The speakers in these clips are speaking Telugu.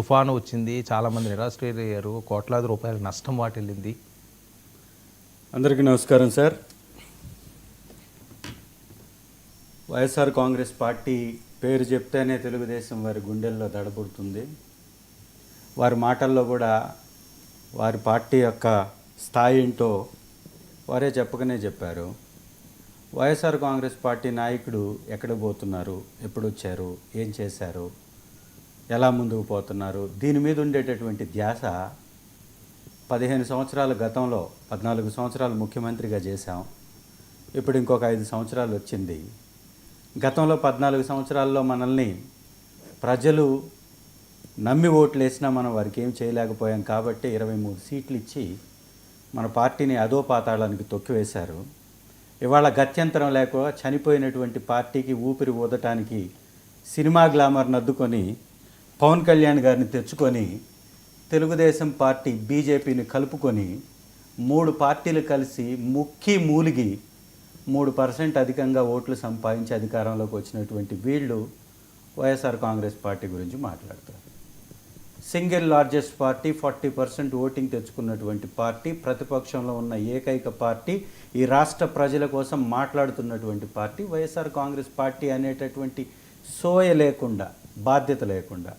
తుఫాను వచ్చింది, చాలామంది నిరాశ్రయులయ్యారు, కోట్లాది రూపాయల నష్టం వాటిల్లింది. అందరికీ నమస్కారం సార్. వైఎస్ఆర్ కాంగ్రెస్ పార్టీ పేరు చెప్తేనే తెలుగుదేశం వారి గుండెల్లో దడబుడుతుంది. వారి మాటల్లో కూడా వారి పార్టీ యొక్క స్థాయి ఏంటో వారే చెప్పకనే చెప్పారు. వైఎస్ఆర్ కాంగ్రెస్ పార్టీ నాయకుడు ఎక్కడికి పోతున్నారు, ఎప్పుడు వచ్చారు, ఏం చేశారు, ఎలా ముందుకు పోతున్నారు, దీని మీద ఉండేటటువంటి ధ్యాస 15 సంవత్సరాల గతంలో 14 సంవత్సరాలు ముఖ్యమంత్రిగా చేశాం. ఇప్పుడు ఇంకొక 5 సంవత్సరాలు వచ్చింది. గతంలో 14 సంవత్సరాల్లో మనల్ని ప్రజలు నమ్మి ఓట్లు వేసినా మనం వారికి ఏం చేయలేకపోయాం కాబట్టి 23 సీట్లు ఇచ్చి మన పార్టీని అధోపాతాళానికి తొక్కివేశారు. ఇవాళ గత్యంతరం లేక చనిపోయినటువంటి పార్టీకి ఊపిరి ఊదటానికి సినిమా గ్లామర్ నద్దుకొని పవన్ కళ్యాణ్ గారిని తెచ్చుకొని తెలుగుదేశం పార్టీ బీజేపీని కలుపుకొని 3 పార్టీలు కలిసి ముక్కి మూలిగి 3% అధికంగా ఓట్లు సంపాదించి అధికారంలోకి వచ్చినటువంటి వీళ్ళు వైఎస్ఆర్ కాంగ్రెస్ పార్టీ గురించి మాట్లాడతారు. సింగిల్ లార్జెస్ట్ పార్టీ, 40% ఓటింగ్ తెచ్చుకున్నటువంటి పార్టీ, ప్రతిపక్షంలో ఉన్న ఏకైక పార్టీ, ఈ రాష్ట్ర ప్రజల కోసం మాట్లాడుతున్నటువంటి పార్టీ వైఎస్ఆర్ కాంగ్రెస్ పార్టీ అనేటటువంటి సోయ లేకుండా, బాధ్యత లేకుండా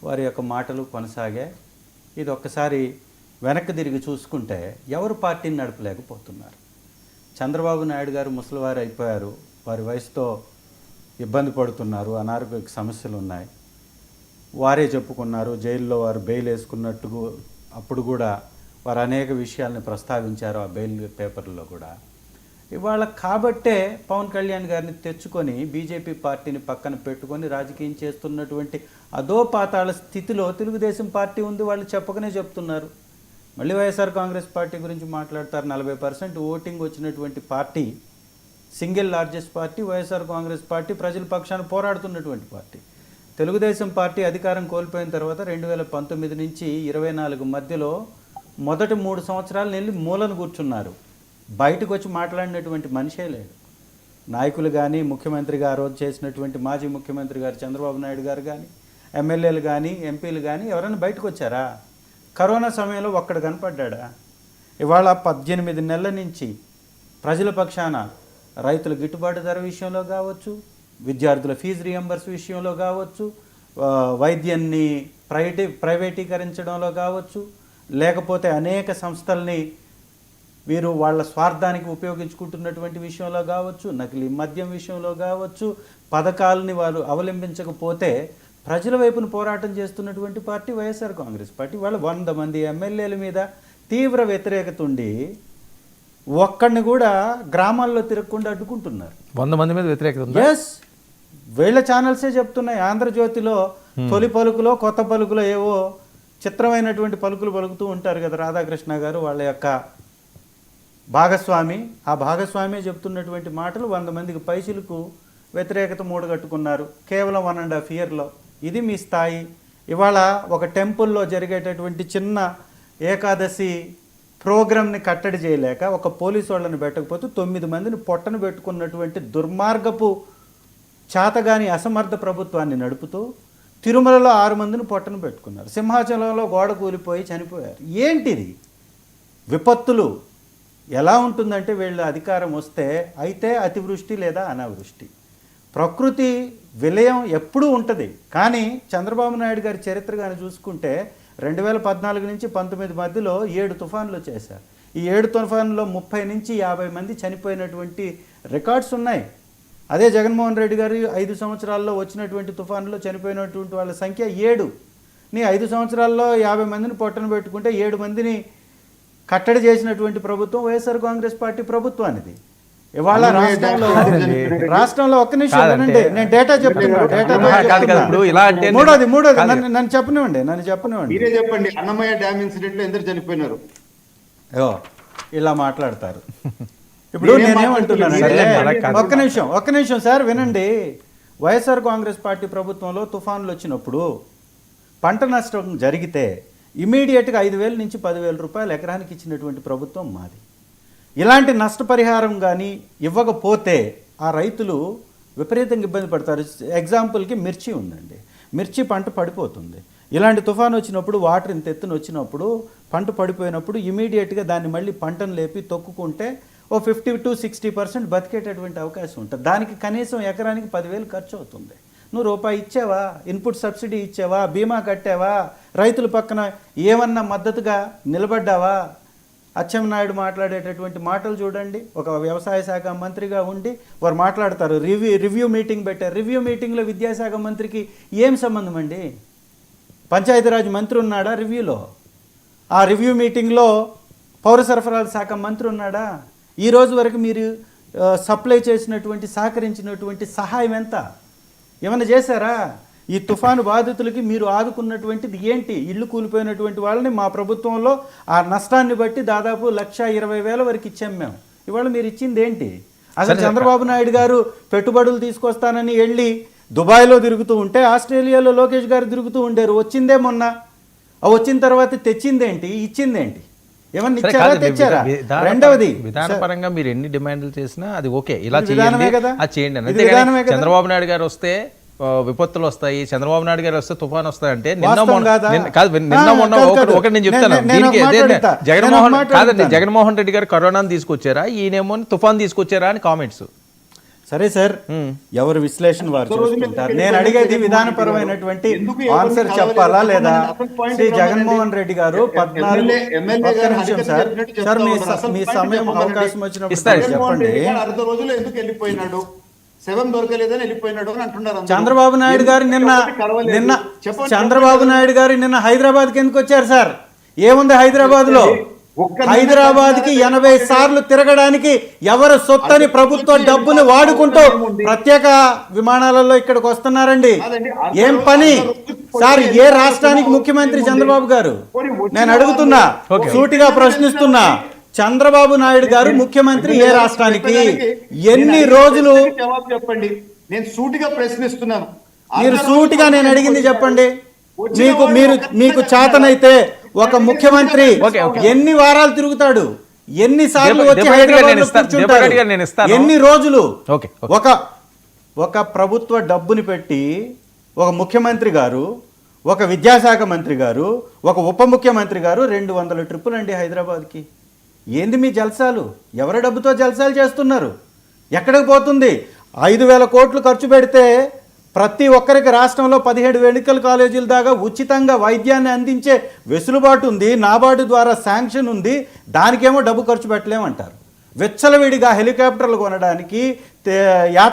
వారి యొక్క మాటలు కొనసాగే. ఇది ఒక్కసారి వెనక్కి తిరిగి చూసుకుంటే ఎవరు పార్టీని నడపలేకపోతున్నారు. చంద్రబాబు నాయుడు గారు ముసలివారు అయిపోయారు, వారి వయసుతో ఇబ్బంది పడుతున్నారు, అనారోగ్య సమస్యలు ఉన్నాయి, వారే చెప్పుకున్నారు. జైల్లో వారు బెయిల్ వేసుకున్నట్టు అప్పుడు కూడా వారు అనేక విషయాలను ప్రస్తావించారు ఆ బెయిల్ పేపర్లో కూడా. ఇవాళ కాబట్టే పవన్ కళ్యాణ్ గారిని తెచ్చుకొని బీజేపీ పార్టీని పక్కన పెట్టుకొని రాజకీయం చేస్తున్నటువంటి అధోపాతాళ స్థితిలో తెలుగుదేశం పార్టీ ఉంది. వాళ్ళు చెప్పకనే చెప్తున్నారు. మళ్ళీ వైఎస్ఆర్ కాంగ్రెస్ పార్టీ గురించి మాట్లాడతారు. 40% ఓటింగ్ వచ్చినటువంటి party, single largest party YSR Congress party, ప్రజల పక్షాన పోరాడుతున్నటువంటి పార్టీ. తెలుగుదేశం పార్టీ అధికారం కోల్పోయిన తర్వాత 2019 నుంచి 24 మధ్యలో మొదటి 3 సంవత్సరాలు వెళ్ళి మూలను కూర్చున్నారు. బయటకు వచ్చి మాట్లాడినటువంటి మనిషే లేడు. నాయకులు కానీ, ముఖ్యమంత్రిగా ఆ రోజు చేసినటువంటి మాజీ ముఖ్యమంత్రి గారు చంద్రబాబు నాయుడు గారు కానీ, ఎమ్మెల్యేలు కానీ, ఎంపీలు కానీ ఎవరైనా బయటకు వచ్చారా? కరోనా సమయంలో ఒక్కడు కనపడ్డా? ఇవాళ 18 నెలల నుంచి ప్రజల పక్షాన రైతుల గిట్టుబాటు ధర విషయంలో కావచ్చు, విద్యార్థుల ఫీజు రియంబర్స్ విషయంలో కావచ్చు, వైద్యాన్ని ప్రైవేటీకరించడంలో కావచ్చు, లేకపోతే అనేక సంస్థల్ని వీరు వాళ్ళ స్వార్థానికి ఉపయోగించుకుంటున్నటువంటి విషయంలో కావచ్చు, నకిలీ మద్యం విషయంలో కావచ్చు, పథకాలని వారు అవలంబించకపోతే ప్రజల వైపున పోరాటం చేస్తున్నటువంటి పార్టీ వైఎస్ఆర్ కాంగ్రెస్ పార్టీ. వాళ్ళ 100 మంది ఎమ్మెల్యేల మీద తీవ్ర వ్యతిరేకత ఉండి ఒక్కడిని కూడా గ్రామాల్లో తిరగకుండా అడ్డుకుంటున్నారు. 100 మంది మీద వ్యతిరేకత. ఎస్, వీళ్ళ ఛానల్సే చెప్తున్నాయి. ఆంధ్రజ్యోతిలో తొలి పలుకులో, కొత్త పలుకులో ఏవో చిత్రమైనటువంటి పలుకులు పలుకుతూ ఉంటారు కదా రాధాకృష్ణ గారు, వాళ్ళ యొక్క భాగస్వామి. ఆ భాగస్వామి చెప్తున్నటువంటి మాటలు 100 మందికి పైసలకు వ్యతిరేకత మూడగట్టుకున్నారు కేవలం 1.5 ఇయర్లో. ఇది మీ స్థాయి. ఇవాళ ఒక టెంపుల్లో జరిగేటటువంటి చిన్న ఏకాదశి ప్రోగ్రామ్ని కట్టడి చేయలేక ఒక పోలీసు వాళ్ళని పెట్టకపోతే 9 మందిని పొట్టను పెట్టుకున్నటువంటి దుర్మార్గపు చాతగాని అసమర్థ ప్రభుత్వాన్ని నడుపుతూ తిరుమలలో 6 మందిని పొట్టను పెట్టుకున్నారు. సింహాచలంలో గోడ కూలిపోయి చనిపోయారు. ఏంటిది విపత్తులు? ఎలా ఉంటుందంటే వీళ్ళ అధికారం వస్తే అయితే అతివృష్టి లేదా అనావృష్టి. ప్రకృతి విలయం ఎప్పుడూ ఉంటుంది. కానీ చంద్రబాబు నాయుడు గారి చరిత్ర కానీ చూసుకుంటే 2014 నుంచి 19 మధ్యలో 7 తుఫాన్లు చేశారు. ఈ 7 తుఫాన్లో 30 నుంచి 50 మంది చనిపోయినటువంటి రికార్డ్స్ ఉన్నాయి. అదే జగన్మోహన్ రెడ్డి గారు 5 సంవత్సరాల్లో వచ్చినటువంటి తుఫాన్లో చనిపోయినటువంటి వాళ్ళ సంఖ్య 7. 5 సంవత్సరాల్లో 50 మందిని పొట్టను పెట్టుకుంటే 7 మందిని కట్టడి చేసినటువంటి ప్రభుత్వం వైఎస్ఆర్ కాంగ్రెస్ పార్టీ ప్రభుత్వానిది. ఇవాళ రాష్ట్రంలో ఒక్క నిమిషం వినండి, నేను డేటా చెప్తున్నాను. మూడోది నన్ను చెప్పనివ్వండి. మీరే చెప్పండి, అన్నమయ్య డ్యామ్ ఇన్సిడెంట్ లో ఎందరు చనిపోయినారు? ఇలా మాట్లాడతారు. ఇప్పుడు నేనేమంటున్నానంటే ఒక్క నిమిషం సార్ వినండి. వైఎస్ఆర్ కాంగ్రెస్ పార్టీ ప్రభుత్వంలో తుఫాన్లు వచ్చినప్పుడు పంట నష్టం జరిగితే ఇమీడియట్గా 5,000 నుంచి 10,000 రూపాయలు ఎకరానికి ఇచ్చినటువంటి ప్రభుత్వం మాది. ఇలాంటి నష్టపరిహారం కానీ ఇవ్వకపోతే ఆ రైతులు విపరీతంగా ఇబ్బంది పడతారు. ఎగ్జాంపుల్కి మిర్చి ఉందండి. మిర్చి పంట పడిపోతుంది. ఇలాంటి తుఫాను వచ్చినప్పుడు వాటర్ ఇంత ఎత్తున వచ్చినప్పుడు పంట పడిపోయినప్పుడు ఇమీడియట్గా దాన్ని మళ్ళీ పంటను లేపి తొక్కుకుంటే ఓ 50 to 60% బతికేటటువంటి అవకాశం ఉంటుంది. దానికి కనీసం ఎకరానికి 10,000 ఖర్చు అవుతుంది. నువ్వు రూపాయి ఇచ్చావా, ఇన్పుట్ సబ్సిడీ ఇచ్చావా, బీమా కట్టావా, రైతుల పక్కన ఏమన్నా మద్దతుగా నిలబడ్డావా? అచ్చెన్నాయుడు మాట్లాడేటటువంటి మాటలు చూడండి. ఒక వ్యవసాయ శాఖ మంత్రిగా ఉండి వారు మాట్లాడతారు, రివ్యూ మీటింగ్ పెట్టారు. రివ్యూ మీటింగ్లో విద్యాశాఖ మంత్రికి ఏం సంబంధం అండి? పంచాయతీరాజ్ మంత్రి ఉన్నాడా రివ్యూలో? ఆ రివ్యూ మీటింగ్లో పౌర సరఫరాల శాఖ మంత్రి ఉన్నాడా? ఈ రోజు వరకు మీరు సప్లై చేసినటువంటి సహకరించినటువంటి సహాయం ఎంత? ఏమైనా చేశారా? ఈ తుఫాను బాధితులకి మీరు ఆదుకున్నటువంటిది ఏంటి? ఇల్లు కూలిపోయినటువంటి వాళ్ళని మా ప్రభుత్వంలో ఆ నష్టాన్ని బట్టి దాదాపు 1,20,000 వరకు ఇచ్చాం మేము. ఇవాళ మీరు ఇచ్చింది ఏంటి? అసలు చంద్రబాబు నాయుడు గారు పెట్టుబడులు తీసుకొస్తానని వెళ్ళి దుబాయ్లో తిరుగుతూ ఉంటే ఆస్ట్రేలియాలో లోకేష్ గారు తిరుగుతూ ఉండారు. వచ్చిందే మొన్న. వచ్చిన తర్వాత తెచ్చిందేంటి, ఇచ్చిందేంటి? ఏమన్నా ఇచ్చారా, తెచ్చారా? రెండవది, విధానపరంగా మీరు ఎన్ని డిమాండ్లు చేసినా అది ఓకే, ఇలా విధానమే చేయండి, కదా, అది చేయండి అని. ఇది విధానమే కదా. చంద్రబాబు నాయుడు గారు వస్తే విపత్తులు వస్తాయి, చంద్రబాబు నాయుడు గారు వస్తే తుఫాన్ వస్తాయంటే వాస్తవం కాదా? ఒకటి నేను చెప్తాను. జగన్మోహన్ రెడ్డి గారు కరోనాను తీసుకొచ్చారా, ఈయనేమో తుఫాన్ తీసుకొచ్చారా అని కామెంట్స్. సరే సార్, ఎవరు విశ్లేషణ వారు చూసుకుంటారు. నేను అడిగేది విధానపరమైనటువంటి ఆన్సర్ చెప్పాలా లేదా? శ్రీ జగన్మోహన్ రెడ్డి గారు 14 సార్ మీ సమయం అవకాశం వచ్చినప్పుడు చెప్పండి. అర్ధ రోజులు ఎందుకు వెళ్ళిపోయినాడు, శవం దొరకలేదని వెళ్ళిపోయినాడు అని అంటున్నారు. చంద్రబాబు నాయుడు గారు నిన్న చంద్రబాబు నాయుడు గారు నిన్న హైదరాబాద్కి ఎందుకు వచ్చారు సార్? ఏముంది హైదరాబాద్ లో? హైదరాబాద్ కి 80 సార్లు తిరగడానికి ఎవరు సొత్తని ప్రభుత్వ డబ్బుని వాడుకుంటూ ప్రత్యేక విమానాలలో ఇక్కడికి వస్తున్నారండి. ఏం పని సార్? ఏ రాష్ట్రానికి ముఖ్యమంత్రి చంద్రబాబు గారు? నేను అడుగుతున్నా, సూటిగా ప్రశ్నిస్తున్నా. చంద్రబాబు నాయుడు గారు ముఖ్యమంత్రి ఏ రాష్ట్రానికి? ఎన్ని రోజులు? జవాబు చెప్పండి. నేను సూటిగా ప్రశ్నిస్తున్నాను. మీరు సూటిగా నేను అడిగింది చెప్పండి. మీకు చేతనైతే ఒక ముఖ్యమంత్రి ఎన్ని వారాలు తిరుగుతాడు? ఎన్నిసార్లు వచ్చి హైదరాబాద్లో కూర్చుంటాడు? ఎన్ని రోజులు? ఒక ప్రభుత్వ డబ్బుని పెట్టి ఒక ముఖ్యమంత్రి గారు, ఒక విద్యాశాఖ మంత్రి గారు, ఒక ఉప ముఖ్యమంత్రి గారు 200 ట్రిప్పులు అండి హైదరాబాద్కి. ఏంది మీ జల్సాలు? ఎవరి డబ్బుతో జల్సాలు చేస్తున్నారు? ఎక్కడికి పోతుంది? 5,000 కోట్లు ఖర్చు పెడితే ప్రతి ఒక్కరికి రాష్ట్రంలో 17 మెడికల్ కాలేజీల దాకా ఉచితంగా వైద్యాన్ని అందించే వెసులుబాటు ఉంది, నాబార్డు ద్వారా శాంక్షన్ ఉంది. దానికేమో డబ్బు ఖర్చు పెట్టలేమంటారు. విచ్చలవిడిగా హెలికాప్టర్లు కొనడానికి